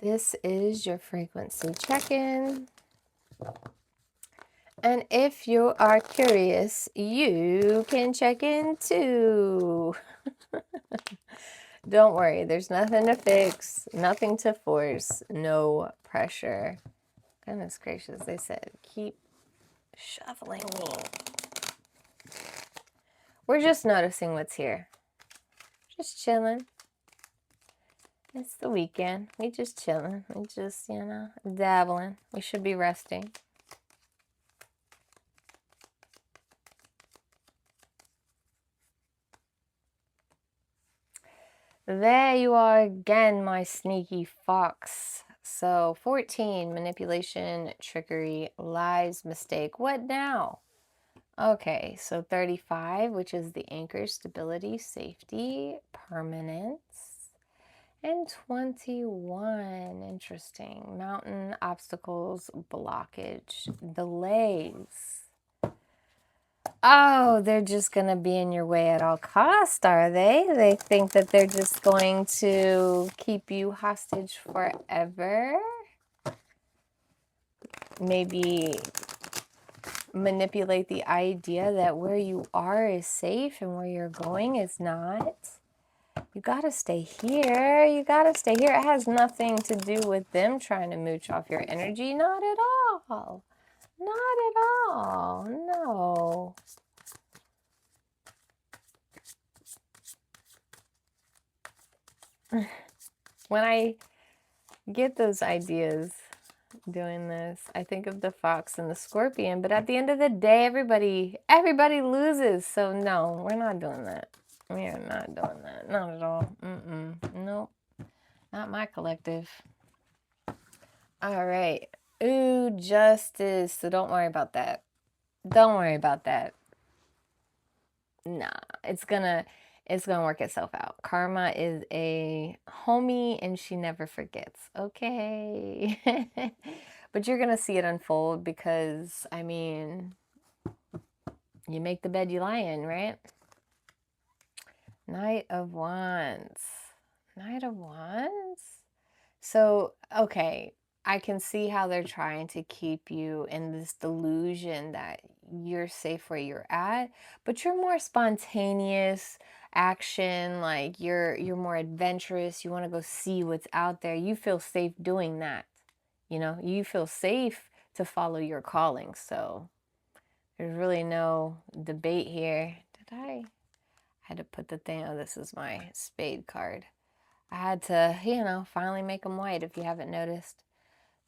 This is your frequency check-in. And if you are curious, you can check in too. Don't worry, there's nothing to fix, nothing to force, no pressure. Goodness gracious, they said, keep shuffling me. We're just noticing what's here. Just chilling. It's the weekend. We just chilling. We just, dabbling. We should be resting. There you are again, my sneaky fox. So 14, manipulation, trickery, lies, mistake. What now? Okay, so 35, which is the anchor, stability, safety, permanence. And 21, interesting. Mountain, obstacles, blockage, delays. Oh, they're just going to be in your way at all costs, are they? They think that they're just going to keep you hostage forever? Maybe manipulate the idea that where you are is safe and where you're going is not. You gotta stay here. You gotta stay here. It has nothing to do with them trying to mooch off your energy. Not at all. Not at all. No. When I get those ideas doing this, I think of the fox and the scorpion, but at the end of the day, everybody loses. So no, we're not doing that. We are not doing that. Not at all. Nope. Not my collective. All right. Ooh, justice. So don't worry about that. Don't worry about that. Nah, it's gonna work itself out. Karma is a homie and she never forgets. Okay. But you're gonna see it unfold because, I mean, you make the bed you lie in, right? Knight of Wands. Knight of Wands? So, okay, I can see how they're trying to keep you in this delusion that you're safe where you're at, but you're more spontaneous action, like you're more adventurous, you want to go see what's out there. You feel safe doing that. You feel safe to follow your calling. So, there's really no debate here. I had to put the thing, oh, this is my spade card. I had to, finally make them white if you haven't noticed.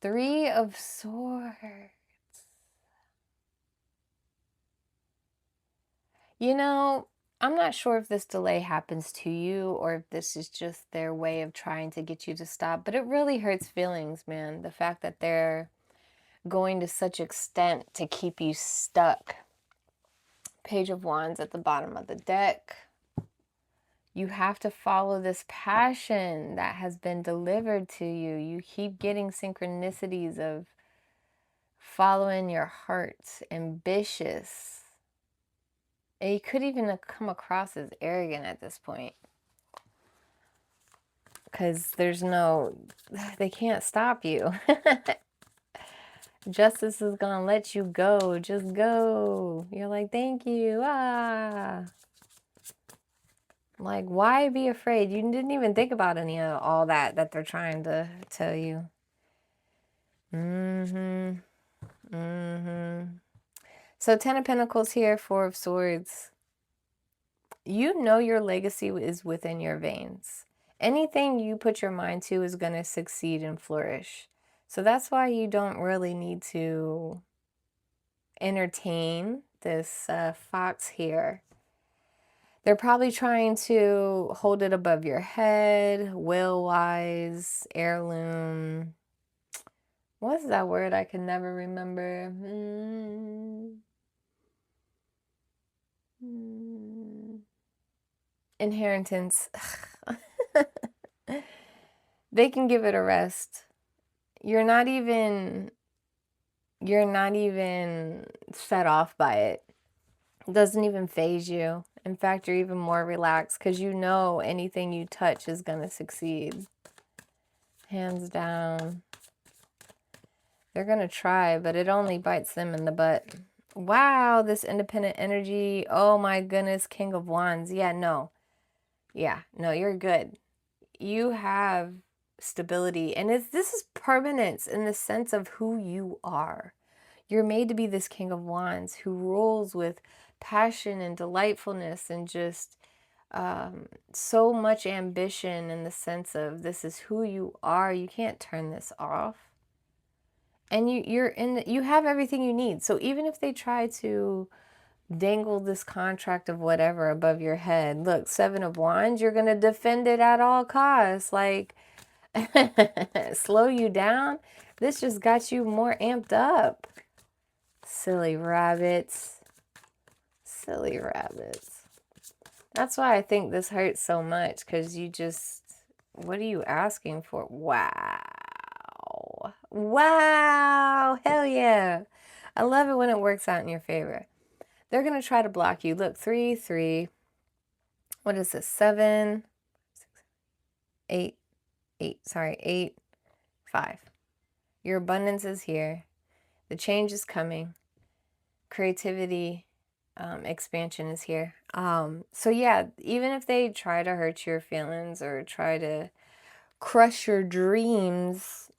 3 of Swords. I'm not sure if this delay happens to you or if this is just their way of trying to get you to stop, but it really hurts feelings, man. The fact that they're going to such extent to keep you stuck. Page of Wands at the bottom of the deck. You have to follow this passion that has been delivered to you. You keep getting synchronicities of following your heart, ambitious. And you could even come across as arrogant at this point. Because they can't stop you. Justice is going to let you go. Just go. You're like, thank you. Like, why be afraid? You didn't even think about any of all that they're trying to tell you. So 10 of Pentacles here, 4 of Swords. You know your legacy is within your veins. Anything you put your mind to is going to succeed and flourish. So that's why you don't really need to entertain this fox here. They're probably trying to hold it above your head, will-wise, heirloom. What's that word I can never remember? Inheritance. They can give it a rest. You're not even set off by it. It doesn't even faze you. In fact, you're even more relaxed because you know anything you touch is going to succeed. Hands down. They're going to try, but it only bites them in the butt. Wow, this independent energy. Oh my goodness, King of Wands. Yeah, no. Yeah, no, you're good. You have stability, and this is permanence in the sense of who you are. You're made to be this King of Wands who rules with passion and delightfulness and just so much ambition in the sense of this is who you are. You can't turn this off. And you have everything you need. So even if they try to dangle this contract of whatever above your head, look, 7 of Wands, you're going to defend it at all costs. Like, slow you down. This just got you more amped up. Silly rabbits. Silly rabbits. That's why I think this hurts so much, because you just, what are you asking for? Wow. Wow. Hell yeah. I love it when it works out in your favor. They're going to try to block you. Look, 3, 3. What is this? 7, 6, 8, 8. Sorry, 8, 5. Your abundance is here. The change is coming. Creativity, expansion is here. So yeah, even if they try to hurt your feelings or try to crush your dreams,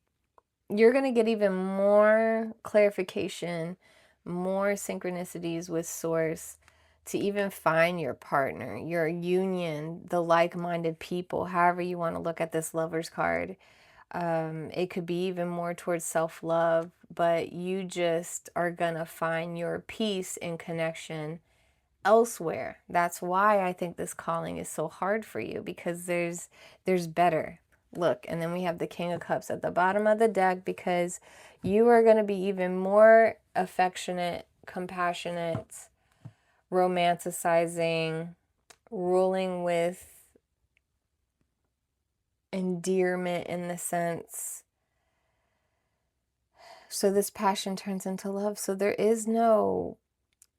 you're going to get even more clarification, more synchronicities with Source to even find your partner, your union, the like-minded people, however you want to look at this Lover's card. It could be even more towards self-love, but you just are going to find your peace and connection elsewhere. That's why I think this calling is so hard for you, because there's better. Look, and then we have the King of Cups at the bottom of the deck, because you are going to be even more affectionate, compassionate, romanticizing, ruling with endearment in the sense. So this passion turns into love. So there is no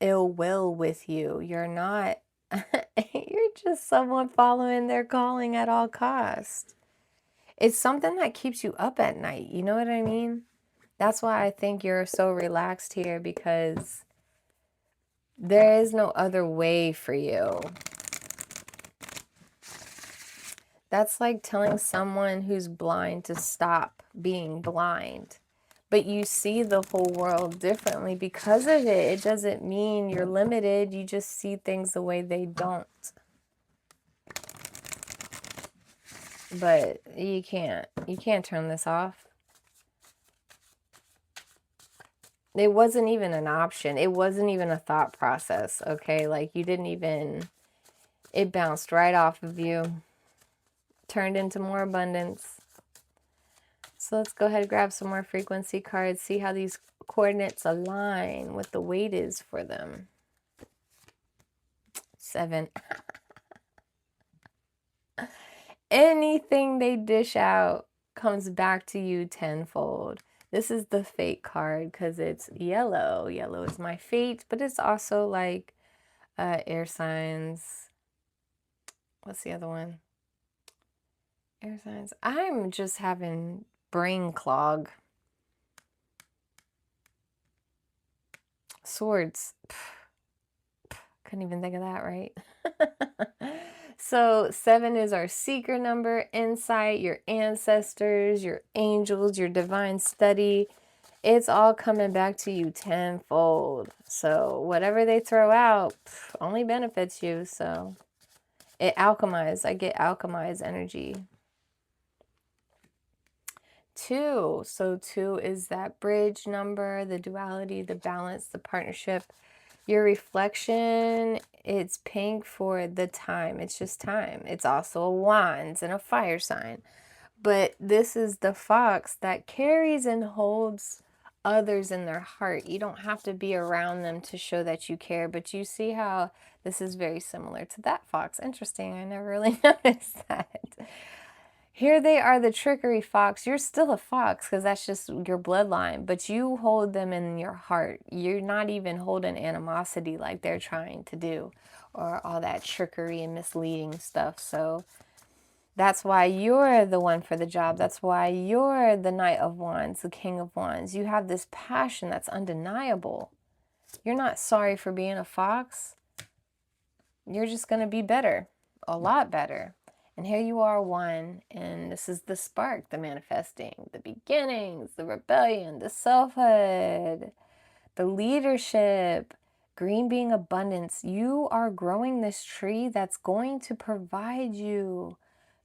ill will with you. You're not, you're just someone following their calling at all costs. It's something that keeps you up at night. You know what I mean? That's why I think you're so relaxed here, because there is no other way for you. That's like telling someone who's blind to stop being blind. But you see the whole world differently because of it. It doesn't mean you're limited. You just see things the way they don't. But you can't turn this off. It wasn't even an option. It wasn't even a thought process, okay? Like, you didn't even, it bounced right off of you. Turned into more abundance. So let's go ahead and grab some more frequency cards, see how these coordinates align, what the weight is for them. 7. Anything they dish out comes back to you tenfold. This is the fate card because it's yellow. Yellow is my fate, but it's also like air signs. What's the other one? Air signs. I'm just having brain clog. Swords. Couldn't even think of that, right? So 7 is our seeker number, insight, your ancestors, your angels, your divine study. It's all coming back to you tenfold. So whatever they throw out only benefits you. So it alchemizes. I get alchemized energy. 2. So 2 is that bridge number, the duality, the balance, the partnership. Your reflection, it's pink for the time. It's just time. It's also a wands and a fire sign. But this is the fox that carries and holds others in their heart. You don't have to be around them to show that you care. But you see how this is very similar to that fox. Interesting. I never really noticed that. Here they are, the trickery fox. You're still a fox because that's just your bloodline, but you hold them in your heart. You're not even holding animosity like they're trying to do, or all that trickery and misleading stuff. So That's why you're the one for the job. That's why you're the Knight of Wands, the King of Wands. You have this passion that's undeniable. You're not sorry for being a fox. You're just going to be better, a lot better. And here you are, one, and this is the spark, the manifesting, the beginnings, the rebellion, the selfhood, the leadership, green being abundance. You are growing this tree that's going to provide you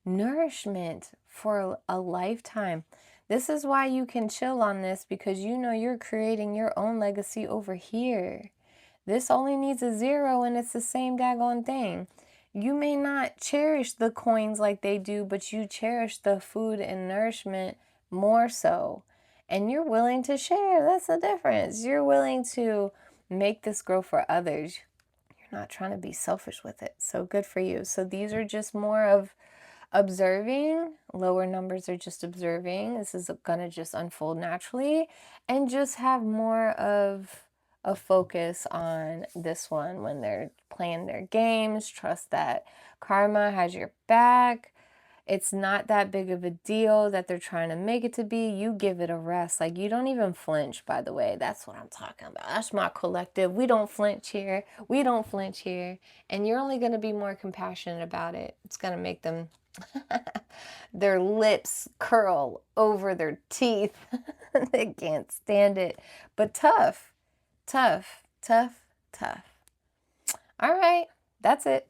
nourishment for a lifetime. This is why you can chill on this, because you know you're creating your own legacy over here. This only needs a 0 and it's the same daggone thing. You may not cherish the coins like they do, but you cherish the food and nourishment more so. And you're willing to share. That's the difference. You're willing to make this grow for others. You're not trying to be selfish with it. So good for you. So these are just more of observing. Lower numbers are just observing. This is going to just unfold naturally, and just have more of a focus on this one when they're playing their games. Trust that karma has your back. It's not that big of a deal that they're trying to make it to be. You give it a rest. Like, you don't even flinch, by the way. That's what I'm talking about. That's my collective. We don't flinch here. We don't flinch here. And you're only going to be more compassionate about it. It's going to make them their lips curl over their teeth. They can't stand it. But tough, tough, tough, tough. All right, that's it.